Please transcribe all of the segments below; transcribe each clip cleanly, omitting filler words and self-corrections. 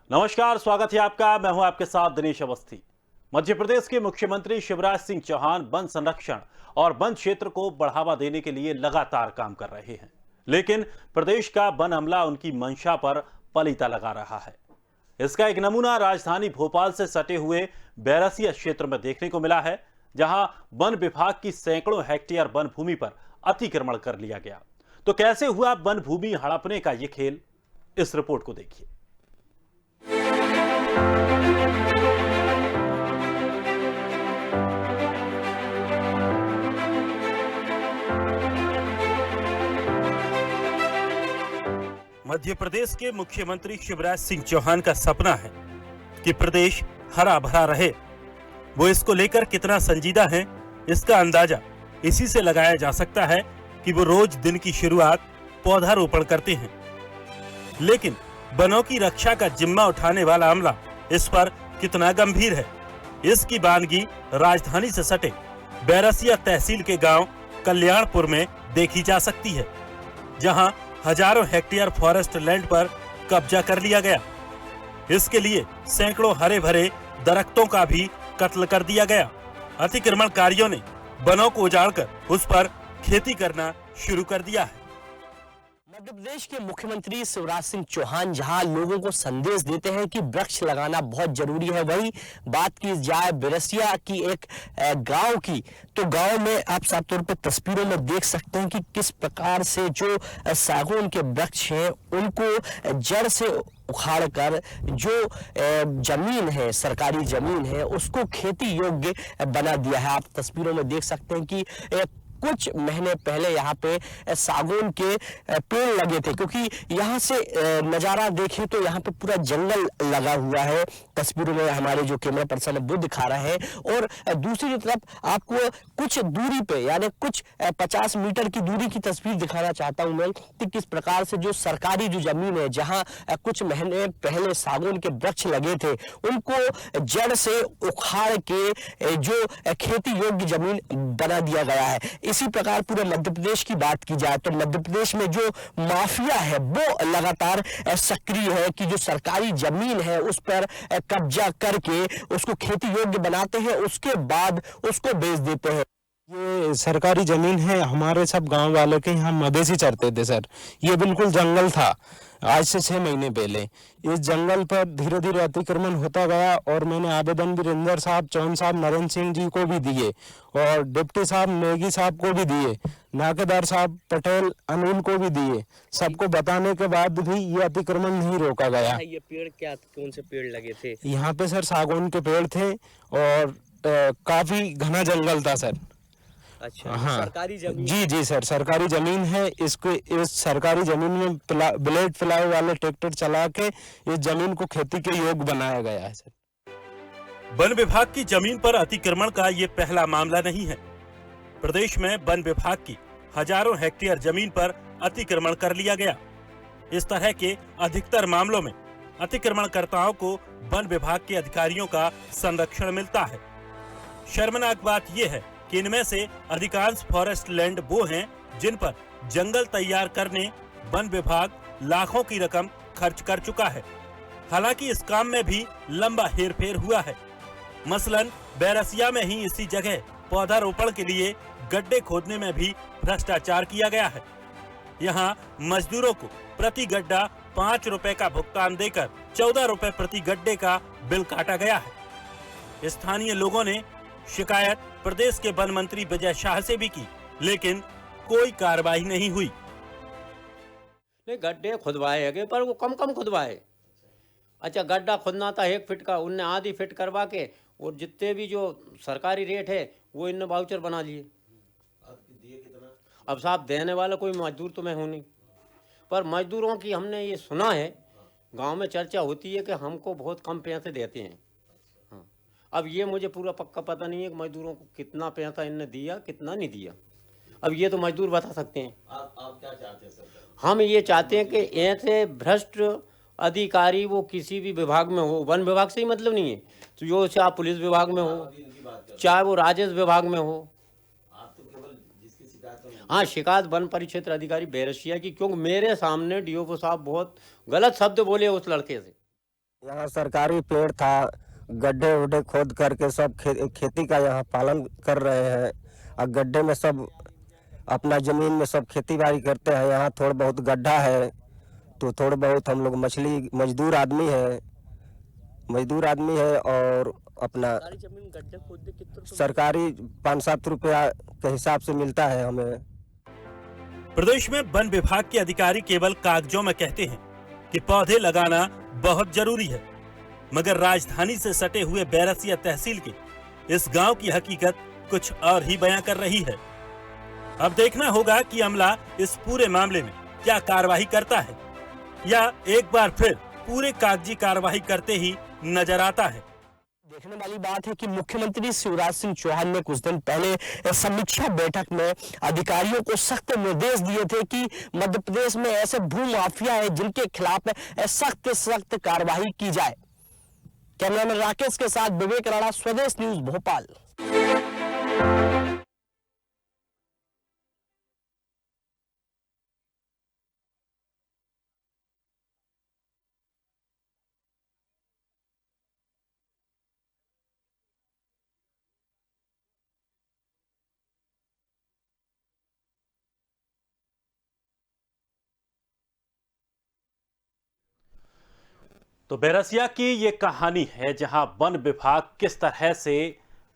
नमस्कार, स्वागत है आपका। मैं हूं आपके साथ दिनेश अवस्थी। मध्य प्रदेश के मुख्यमंत्री शिवराज सिंह चौहान वन संरक्षण और वन क्षेत्र को बढ़ावा देने के लिए लगातार काम कर रहे हैं, लेकिन प्रदेश का वन अमला उनकी मंशा पर पलीता लगा रहा है। इसका एक नमूना राजधानी भोपाल से सटे हुए बैरसिया क्षेत्र में देखने को मिला है, जहां वन विभाग की सैकड़ों हेक्टेयर वन भूमि पर अतिक्रमण कर लिया गया। तो कैसे हुआ वन भूमि हड़पने का यह खेल, इस रिपोर्ट को देखिए। मध्य प्रदेश के मुख्यमंत्री शिवराज सिंह चौहान का सपना है कि प्रदेश हरा भरा रहे। वो इसको लेकर कितना संजीदा है, इसका अंदाजा इसी से लगाया जा सकता है कि वो रोज दिन की शुरुआत पौधारोपण करते हैं। लेकिन वनों की रक्षा का जिम्मा उठाने वाला अमला इस पर कितना गंभीर है, इसकी बानगी राजधानी से सटे बैरसिया तहसील के गांव कल्याणपुर में देखी जा सकती है, जहां हजारों हेक्टेयर फॉरेस्ट लैंड पर कब्जा कर लिया गया। इसके लिए सैकड़ों हरे भरे दरख्तों का भी कत्ल कर दिया गया। अतिक्रमणकारियों ने वनों को उजाड़कर उस पर खेती करना शुरू कर दिया है। मध्य प्रदेश के मुख्यमंत्री शिवराज सिंह चौहान जहां लोगों को संदेश देते हैं कि वृक्ष लगाना बहुत जरूरी है, वही बात की जाए बैरसिया की एक गांव की, तो गांव में आप साफ तौर पर तस्वीरों में देख सकते हैं कि किस प्रकार से जो सागौन के वृक्ष हैं उनको जड़ से उखाड़ कर जो जमीन है, सरकारी जमीन है, उसको खेती योग्य बना दिया है। आप तस्वीरों में देख सकते हैं कि कुछ महीने पहले यहाँ पे सागौन के पेड़ लगे थे, क्योंकि यहाँ से नज़ारा देखें तो यहाँ पे पूरा जंगल लगा हुआ है। तस्वीरों में हमारे जो कैमरा पर्सन है वो दिखा रहे हैं, और दूसरी तरफ आपको कुछ दूरी पे यानी कुछ 50 मीटर की दूरी की तस्वीर दिखाना चाहता हूँ मैं कि किस प्रकार से जो सरकारी जो जमीन है, जहाँ कुछ महीने पहले सागौन के वृक्ष लगे थे, उनको जड़ से उखाड़ के जो खेती योग्य जमीन बना दिया गया है। इसी प्रकार पूरे मध्य प्रदेश की बात की जाए तो मध्य प्रदेश में जो माफिया है वो लगातार सक्रिय है कि जो सरकारी जमीन है उस पर कब्जा करके उसको खेती योग्य बनाते हैं, उसके बाद उसको बेच देते हैं। ये सरकारी जमीन है, हमारे सब गांव वालों के यहाँ मवेशी चरते थे सर। ये बिल्कुल जंगल था। आज से 6 महीने पहले इस जंगल पर धीरे धीरे अतिक्रमण होता गया, और मैंने आवेदन भी रिंदर साहब, चौहान साहब, नरेंद्र सिंह जी को भी दिए, और डिप्टी साहब नेगी साहब को भी दिए, नाकेदार साहब पटेल अनिल को भी दिए। सबको बताने के बाद भी ये अतिक्रमण नहीं रोका गया। ये पेड़ क्या, कौन से पेड़ लगे थे यहाँ पे सर? सागौन के पेड़ थे और काफी घना जंगल था सर। अच्छा, हाँ, सरकारी जमीन? जी सर, सरकारी जमीन है। इसको इस सरकारी जमीन में ब्लेड फ्लाई वाले ट्रैक्टर चला के इस जमीन को खेती के योग्य बनाया गया है सर। वन विभाग की जमीन पर अतिक्रमण का ये पहला मामला नहीं है। प्रदेश में वन विभाग की हजारों हेक्टेयर जमीन पर अतिक्रमण कर लिया गया। इस तरह के अधिकतर मामलों में अतिक्रमणकर्ताओं को वन विभाग के अधिकारियों का संरक्षण मिलता है। शर्मनाक बात यह है कि इनमें से अधिकांश फॉरेस्ट लैंड वो हैं जिन पर जंगल तैयार करने वन विभाग लाखों की रकम खर्च कर चुका है। हालांकि इस काम में भी लंबा हेरफेर हुआ है। मसलन बैरसिया में ही इसी जगह पौधारोपण के लिए गड्ढे खोदने में भी भ्रष्टाचार किया गया है। यहाँ मजदूरों को प्रति गड्ढा 5 रुपए का भुगतान देकर 14 रुपए प्रति गड्ढे का बिल काटा गया है। स्थानीय लोगों ने शिकायत प्रदेश के वन मंत्री विजय शाह से भी की, लेकिन कोई कार्रवाई नहीं हुई। गड्ढे खुदवाए गए पर वो कम खुदवाए। अच्छा, गड्ढा खुदना था 1 फीट का, उनने आधी फीट करवा के, और जितने भी जो सरकारी रेट है वो इनने वाउचर बना लिए। दिए कितना? अब साहब देने वाला कोई मजदूर तो मैं हूँ नहीं, पर मजदूरों की हमने ये सुना है, गांव में चर्चा होती है कि हमको बहुत कम पैसे देते हैं। अब ये मुझे पूरा पक्का पता नहीं है कि मजदूरों को कितना पैसा इनने दिया, कितना नहीं दिया। अब ये तो मजदूर बता सकते हैं। आप क्या चाहते हैं सर? हम ये चाहते हैं कि ऐसे भ्रष्ट अधिकारी वो किसी भी विभाग में हो, वन विभाग से ही मतलब नहीं है, तो जो चाहे पुलिस विभाग में हो, चाहे वो राजस्व विभाग में हो। आप तो केवल जिसकी शिकायत, हाँ, शिकायत वन परिक्षेत्र अधिकारी बैरसिया की, क्योंकि मेरे सामने डीओपी साहब बहुत गलत शब्द बोले उस लड़के से। यहाँ सरकारी पेड़ था, गड्ढे उड्ढे खोद करके सब खेती का यहाँ पालन कर रहे हैं। और गड्ढे में सब अपना जमीन में सब खेती बाड़ी करते हैं। यहाँ थोड़ा बहुत गड्ढा है तो थोड़ा बहुत हम लोग मजदूर आदमी है और अपना जमीन गड्ढे खोदने कितने सरकारी 5-7 रुपया के हिसाब से मिलता है हमें। प्रदेश में वन विभाग के अधिकारी केवल कागजों में कहते हैं कि पौधे लगाना बहुत जरूरी है, मगर राजधानी से सटे हुए बैरसिया तहसील के इस गांव की हकीकत कुछ और ही बयां कर रही है। अब देखना होगा कि अमला इस पूरे मामले में क्या कार्रवाई करता है या एक बार फिर पूरे कागजी कार्रवाई करते ही नजर आता है। देखने वाली बात है कि मुख्यमंत्री शिवराज सिंह चौहान ने कुछ दिन पहले समीक्षा बैठक में अधिकारियों को सख्त निर्देश दिए थे कि मध्य प्रदेश में ऐसे भू माफिया है जिनके खिलाफ सख्त सख्त कार्रवाई की जाए। कैमरामैन राकेश के साथ विवेक राणा, स्वदेश न्यूज, भोपाल। तो बैरसिया की ये कहानी है जहां वन विभाग किस तरह से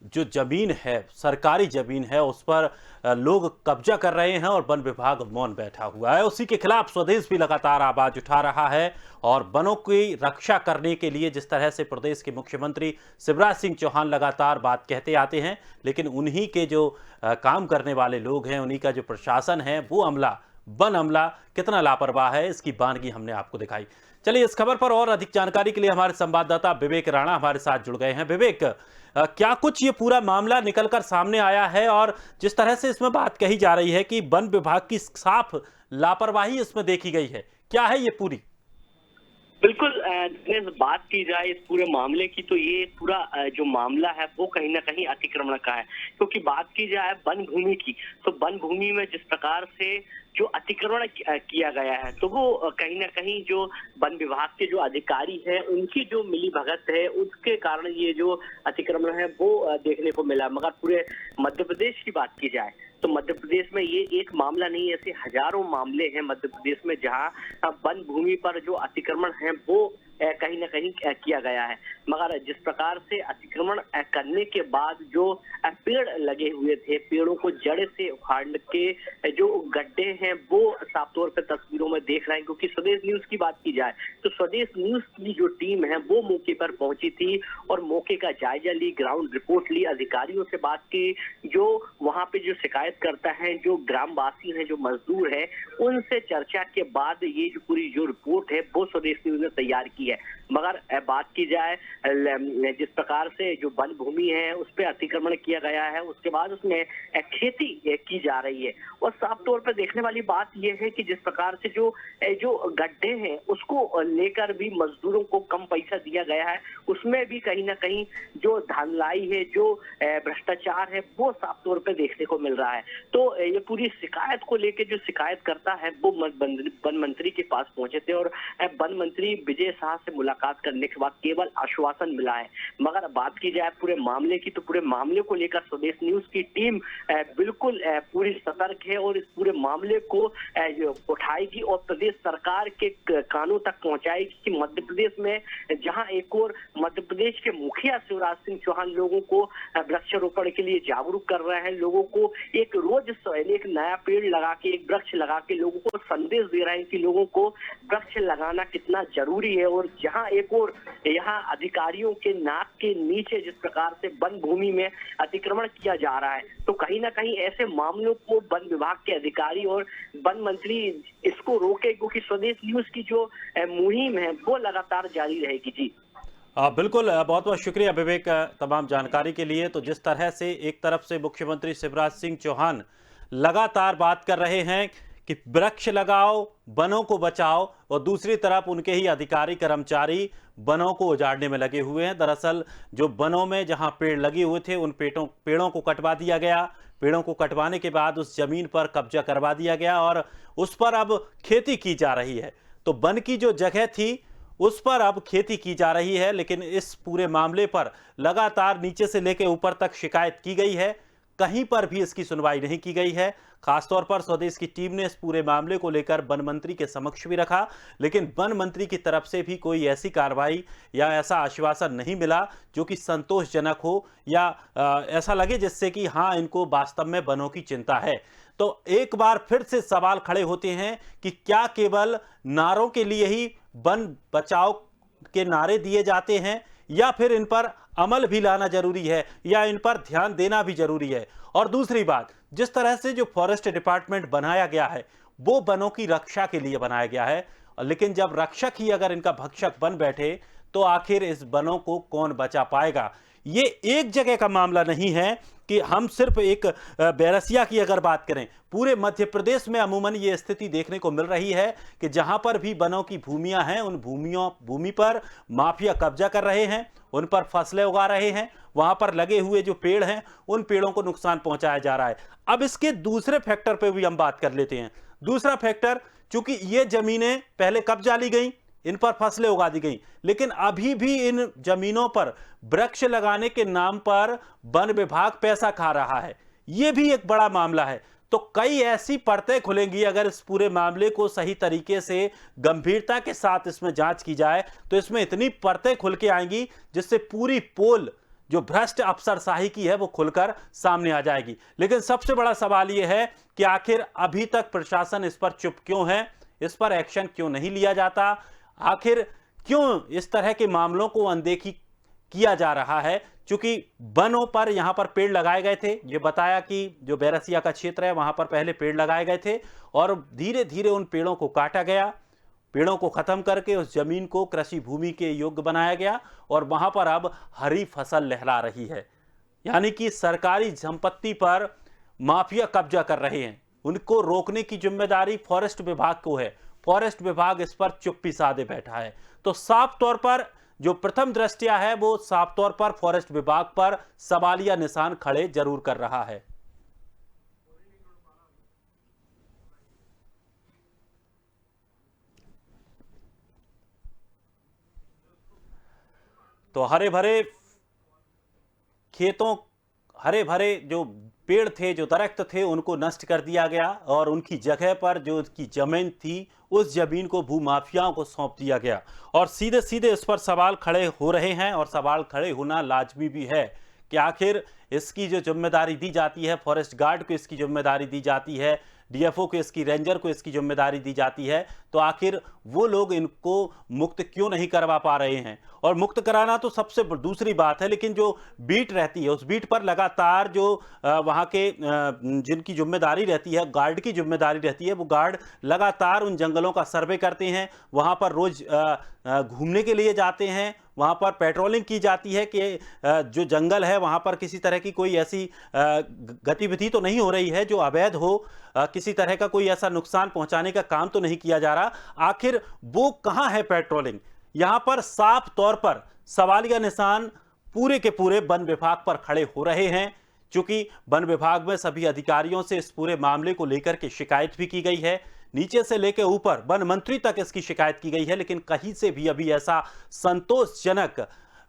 जो जमीन है, सरकारी जमीन है, उस पर लोग कब्जा कर रहे हैं और वन विभाग मौन बैठा हुआ है। उसी के खिलाफ स्वदेश भी लगातार आवाज उठा रहा है और वनों की रक्षा करने के लिए जिस तरह से प्रदेश के मुख्यमंत्री शिवराज सिंह चौहान लगातार बात कहते आते हैं, लेकिन उन्हीं के जो काम करने वाले लोग हैं, उन्हीं का जो प्रशासन है, वो वन अमला कितना लापरवाह है, इसकी बानगी हमने आपको दिखाई। चलिए, इस खबर पर और अधिक जानकारी के लिए हमारे संवाददाता विवेक राणा हमारे साथ जुड़ गए हैं। विवेक, क्या कुछ ये पूरा मामला निकलकर सामने आया है और जिस तरह से इसमें बात कही जा रही है कि वन विभाग की साफ लापरवाही इसमें देखी गई है, क्या है ये पूरी? बिल्कुल, बात की जाए इस पूरे मामले की तो ये पूरा जो मामला है वो कहीं ना कहीं अतिक्रमण का है। क्योंकि बात की जाए वन भूमि की, तो वन भूमि में जिस प्रकार से जो अतिक्रमण किया गया है, तो वो कहीं ना कहीं जो वन विभाग के जो अधिकारी हैं उनकी जो मिली भगत है, उसके कारण ये जो अतिक्रमण है वो देखने को मिला। मगर पूरे मध्य प्रदेश की बात की जाए तो मध्य प्रदेश में ये एक मामला नहीं, ऐसे हजारों मामले हैं मध्य प्रदेश में जहां वन भूमि पर जो अतिक्रमण है वो कहीं ना कहीं किया गया है। मगर जिस प्रकार से अतिक्रमण करने के बाद जो पेड़ लगे हुए थे, पेड़ों को जड़ से उखाड़ के जो गड्ढे हैं वो साफ तौर पर तस्वीरों में देख रहे हैं। क्योंकि स्वदेश न्यूज की बात की जाए तो स्वदेश न्यूज की जो टीम है वो मौके पर पहुंची थी और मौके का जायजा ली, ग्राउंड रिपोर्ट ली, अधिकारियों से बात की, जो वहां पे जो शिकायत करता है, जो ग्रामवासी हैं, जो मजदूर है, उनसे चर्चा के बाद ये जो पूरी जो रिपोर्ट है वो स्वदेश न्यूज ने तैयार की है। मगर बात की जाए जिस प्रकार से जो वन भूमि है उस पर अतिक्रमण किया गया है, उसके बाद उसमें खेती की जा रही है और साफ तौर पर देखने वाली बात यह है कि जिस प्रकार से जो गड्ढे हैं उसको लेकर भी मजदूरों को कम पैसा दिया गया है, उसमें भी कहीं ना कहीं जो धांधलाई है, जो भ्रष्टाचार है वो साफ तौर पर देखने को मिल रहा है। तो ये पूरी शिकायत को लेकर जो शिकायत करता है वो वन मंत्री के पास पहुंचे थे और वन मंत्री विजय शाह से मुलाकात करने के बाद केवल आश्वासन मिला है। मगर बात की जाए पूरे मामले की तो पूरे मामले को लेकर स्वदेश न्यूज की टीम बिल्कुल पूरी सतर्क है और इस पूरे मामले को उठाएगी और प्रदेश सरकार के कानों तक पहुंचाएगी कि मध्य प्रदेश में जहां एक और मध्य प्रदेश के मुखिया शिवराज सिंह चौहान लोगों को वृक्षारोपण के लिए जागरूक कर रहे हैं, लोगों को एक रोज एक नया पेड़ लगा के, एक वृक्ष लगा के लोगों को संदेश दे रहे हैं कि लोगों को वृक्ष लगाना कितना जरूरी है। और जहां एक और यहाँ अधिकारियों के नाक के नीचे जिस प्रकार से वन भूमि में अतिक्रमण किया जा रहा है, तो कहीं ना कहीं ऐसे मामलों को वन विभाग के अधिकारी और वन मंत्री इसको रोके, क्योंकि स्वदेश न्यूज की जो मुहिम है वो लगातार जारी रहेगी। जी बिल्कुल, बहुत बहुत शुक्रिया विवेक तमाम जानकारी के लिए। तो जिस तरह से एक तरफ से मुख्यमंत्री शिवराज सिंह चौहान लगातार बात कर रहे हैं कि वृक्ष लगाओ, वनों को बचाओ, और दूसरी तरफ उनके ही अधिकारी कर्मचारी वनों को उजाड़ने में लगे हुए हैं। दरअसल जो वनों में जहां पेड़ लगे हुए थे उन पेड़ों को कटवा दिया गया, पेड़ों को कटवाने के बाद उस जमीन पर कब्जा करवा दिया गया और उस पर अब खेती की जा रही है। तो वन की जो जगह थी उस पर अब खेती की जा रही है। लेकिन इस पूरे मामले पर लगातार नीचे से लेकर ऊपर तक शिकायत की गई है, कहीं पर भी इसकी सुनवाई नहीं की गई है। खासतौर पर स्वदेश की टीम ने इस पूरे मामले को लेकर वन मंत्री के समक्ष भी रखा, लेकिन वन मंत्री की तरफ से भी कोई ऐसी कार्रवाई या ऐसा आश्वासन नहीं मिला जो कि संतोषजनक हो या ऐसा लगे जिससे कि हाँ, इनको वास्तव में वनों की चिंता है। तो एक बार फिर से सवाल खड़े होते हैं कि क्या केवल नारों के लिए ही वन बचाओ के नारे दिए जाते हैं या फिर इन पर अमल भी लाना जरूरी है या इन पर ध्यान देना भी जरूरी है। और दूसरी बात, जिस तरह से जो फॉरेस्ट डिपार्टमेंट बनाया गया है वो वनों की रक्षा के लिए बनाया गया है, लेकिन जब रक्षक ही अगर इनका भक्षक बन बैठे तो आखिर इस वनों को कौन बचा पाएगा। ये एक जगह का मामला नहीं है कि हम सिर्फ एक बैरसिया की अगर बात करें, पूरे मध्य प्रदेश में अमूमन ये स्थिति देखने को मिल रही है कि जहां पर भी वनों की भूमियां हैं उन भूमि पर माफिया कब्जा कर रहे हैं, उन पर फसलें उगा रहे हैं, वहां पर लगे हुए जो पेड़ हैं उन पेड़ों को नुकसान पहुंचाया जा रहा है। अब इसके दूसरे फैक्टर पे भी हम बात कर लेते हैं। दूसरा फैक्टर, चूंकि ये जमीनें पहले कब्जा ली गई, इन पर फसलें उगा दी गई, लेकिन अभी भी इन जमीनों पर वृक्ष लगाने के नाम पर वन विभाग पैसा खा रहा है। यह भी एक बड़ा मामला है। तो कई ऐसी परतें खुलेंगी अगर इस पूरे मामले को सही तरीके से गंभीरता के साथ इसमें जांच की जाए, तो इसमें इतनी परतें खुल के आएंगी जिससे पूरी पोल जो भ्रष्ट अफसरशाही की है वो खुलकर सामने आ जाएगी। लेकिन सबसे बड़ा सवाल यह है कि आखिर अभी तक प्रशासन इस पर चुप क्यों है, इस पर एक्शन क्यों नहीं लिया जाता, आखिर क्यों इस तरह के मामलों को अनदेखी किया जा रहा है। क्योंकि वनों पर यहां पर पेड़ लगाए गए थे, ये बताया कि जो बैरसिया का क्षेत्र है वहां पर पहले पेड़ लगाए गए थे और धीरे धीरे उन पेड़ों को काटा गया, पेड़ों को खत्म करके उस जमीन को कृषि भूमि के योग्य बनाया गया और वहां पर अब हरी फसल लहरा रही है। यानी कि सरकारी संपत्ति पर माफिया कब्जा कर रहे हैं, उनको रोकने की जिम्मेदारी फॉरेस्ट विभाग को है। फॉरेस्ट विभाग इस पर चुप्पी साधे बैठा है। तो साफ तौर पर जो प्रथम दृष्टया है वो साफ तौर पर फॉरेस्ट विभाग पर सवालिया निशान खड़े जरूर कर रहा है। तो हरे भरे खेतों, हरे भरे जो पेड़ थे, जो दरख्त थे, उनको नष्ट कर दिया गया और उनकी जगह पर जो उसकी जमीन थी उस जमीन को भूमाफियाओं को सौंप दिया गया। और सीधे सीधे इस पर सवाल खड़े हो रहे हैं और सवाल खड़े होना लाजमी भी है कि आखिर इसकी जो जिम्मेदारी दी जाती है, फॉरेस्ट गार्ड को इसकी जिम्मेदारी दी जाती है, डीएफओ को इसकी, रेंजर को इसकी जिम्मेदारी दी जाती है, तो आखिर वो लोग इनको मुक्त क्यों नहीं करवा पा रहे हैं। और मुक्त कराना तो सबसे दूसरी बात है, लेकिन जो बीट रहती है उस बीट पर लगातार जो वहाँ के जिनकी जिम्मेदारी रहती है, गार्ड की जिम्मेदारी रहती है, वो गार्ड लगातार उन जंगलों का सर्वे करते हैं, वहाँ पर रोज घूमने के लिए जाते हैं, वहाँ पर पेट्रोलिंग की जाती है कि जो जंगल है वहाँ पर किसी तरह की कोई ऐसी गतिविधि तो नहीं हो रही है जो अवैध हो, किसी तरह का कोई ऐसा नुकसान पहुंचाने का काम तो नहीं किया जा रहा। आखिर वो कहाँ है पेट्रोलिंग। यहाँ पर साफ तौर पर सवालिया निशान पूरे के पूरे वन विभाग पर खड़े हो रहे हैं, क्योंकि वन विभाग में सभी अधिकारियों से इस पूरे मामले को लेकर के शिकायत भी की गई है, नीचे से लेकर ऊपर वन मंत्री तक इसकी शिकायत की गई है, लेकिन कहीं से भी अभी ऐसा संतोषजनक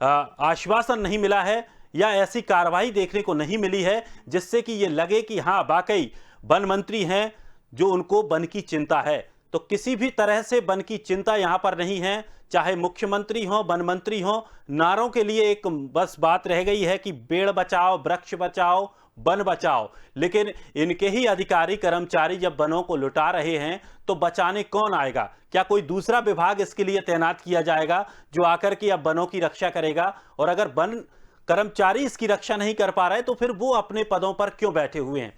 आश्वासन नहीं मिला है या ऐसी कार्रवाई देखने को नहीं मिली है जिससे कि ये लगे कि हाँ वाकई वन मंत्री हैं जो उनको वन की चिंता है। तो किसी भी तरह से वन की चिंता यहां पर नहीं है, चाहे मुख्यमंत्री हो, वन मंत्री हो, नारों के लिए एक बस बात रह गई है कि पेड़ बचाओ, वृक्ष बचाओ, वन बचाओ। लेकिन इनके ही अधिकारी कर्मचारी जब वनों को लुटा रहे हैं तो बचाने कौन आएगा। क्या कोई दूसरा विभाग इसके लिए तैनात किया जाएगा जो आकर के अब वनों की रक्षा करेगा। और अगर वन कर्मचारी इसकी रक्षा नहीं कर पा रहे तो फिर वो अपने पदों पर क्यों बैठे हुए हैं।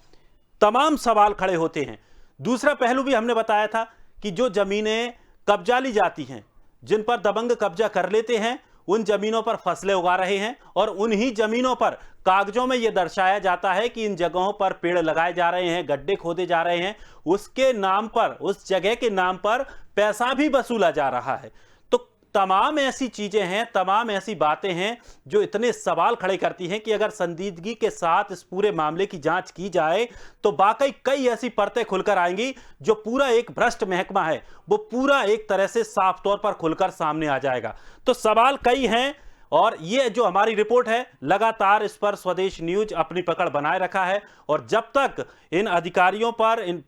तमाम सवाल खड़े होते हैं। दूसरा पहलू भी हमने बताया था कि जो जमीनें कब्जा ली जाती हैं, जिन पर दबंग कब्जा कर लेते हैं, उन जमीनों पर फसलें उगा रहे हैं और उन्हीं जमीनों पर कागजों में यह दर्शाया जाता है कि इन जगहों पर पेड़ लगाए जा रहे हैं, गड्ढे खोदे जा रहे हैं, उसके नाम पर, उस जगह के नाम पर पैसा भी वसूला जा रहा है। तो तमाम ऐसी चीजें हैं, तमाम ऐसी बातें हैं जो इतने सवाल खड़े करती हैं कि अगर संजीदगी के साथ इस पूरे मामले की जांच की जाए तो वाकई कई ऐसी परतें खुलकर आएंगी जो पूरा एक भ्रष्ट महकमा है वो पूरा एक तरह से साफ तौर पर खुलकर सामने आ जाएगा। तो सवाल कई हैं और ये जो हमारी रिपोर्ट है लगातार इस पर स्वदेश न्यूज अपनी पकड़ बनाए रखा है और जब तक इन अधिकारियों पर इन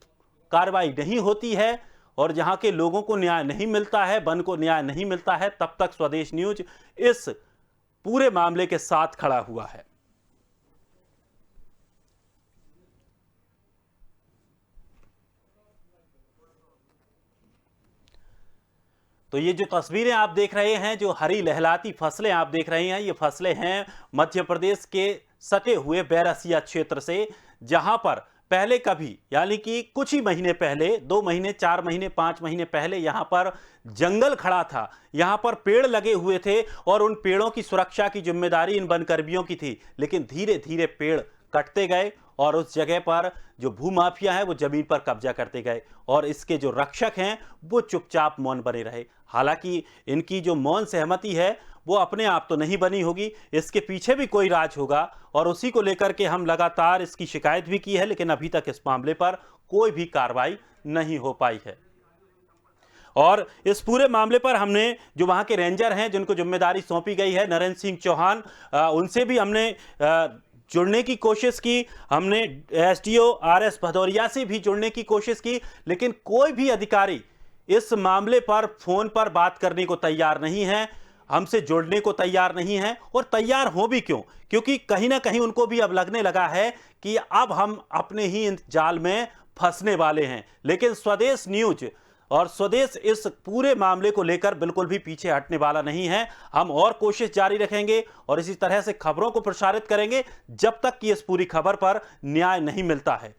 कार्रवाई नहीं होती है और जहां के लोगों को न्याय नहीं मिलता है, वन को न्याय नहीं मिलता है, तब तक स्वदेश न्यूज इस पूरे मामले के साथ खड़ा हुआ है। तो ये जो तस्वीरें आप देख रहे हैं, जो हरी लहलाती फसलें आप देख रहे हैं, ये फसलें हैं मध्य प्रदेश के सटे हुए बैरसिया क्षेत्र से, जहां पर पहले कभी यानी कि कुछ ही महीने पहले, 2 महीने, 4 महीने, 5 महीने पहले यहां पर जंगल खड़ा था, यहां पर पेड़ लगे हुए थे और उन पेड़ों की सुरक्षा की जिम्मेदारी इन वनकर्मियों की थी। लेकिन धीरे धीरे पेड़ कटते गए और उस जगह पर जो भूमाफिया है वो जमीन पर कब्जा करते गए और इसके जो रक्षक हैं वो चुपचाप मौन बने रहे। हालांकि इनकी जो मौन सहमति है वो अपने आप तो नहीं बनी होगी, इसके पीछे भी कोई राज होगा और उसी को लेकर के हम लगातार इसकी शिकायत भी की है, लेकिन अभी तक इस मामले पर कोई भी कार्रवाई नहीं हो पाई है। और इस पूरे मामले पर हमने जो वहां के रेंजर हैं जिनको जिम्मेदारी सौंपी गई है, नरेंद्र सिंह चौहान, उनसे भी हमने जुड़ने की कोशिश की, हमने एसडीओ आरएस भदौरिया से भी जुड़ने की कोशिश की, लेकिन कोई भी अधिकारी इस मामले पर फोन पर बात करने को तैयार नहीं है, हमसे जुड़ने को तैयार नहीं है। और तैयार हो भी क्यों? क्योंकि कहीं ना कहीं उनको भी अब लगने लगा है कि अब हम अपने ही जाल में फंसने वाले हैं। लेकिन स्वदेश न्यूज और स्वदेश इस पूरे मामले को लेकर बिल्कुल भी पीछे हटने वाला नहीं है। हम और कोशिश जारी रखेंगे और इसी तरह से खबरों को प्रसारित करेंगे जब तक कि इस पूरी खबर पर न्याय नहीं मिलता है।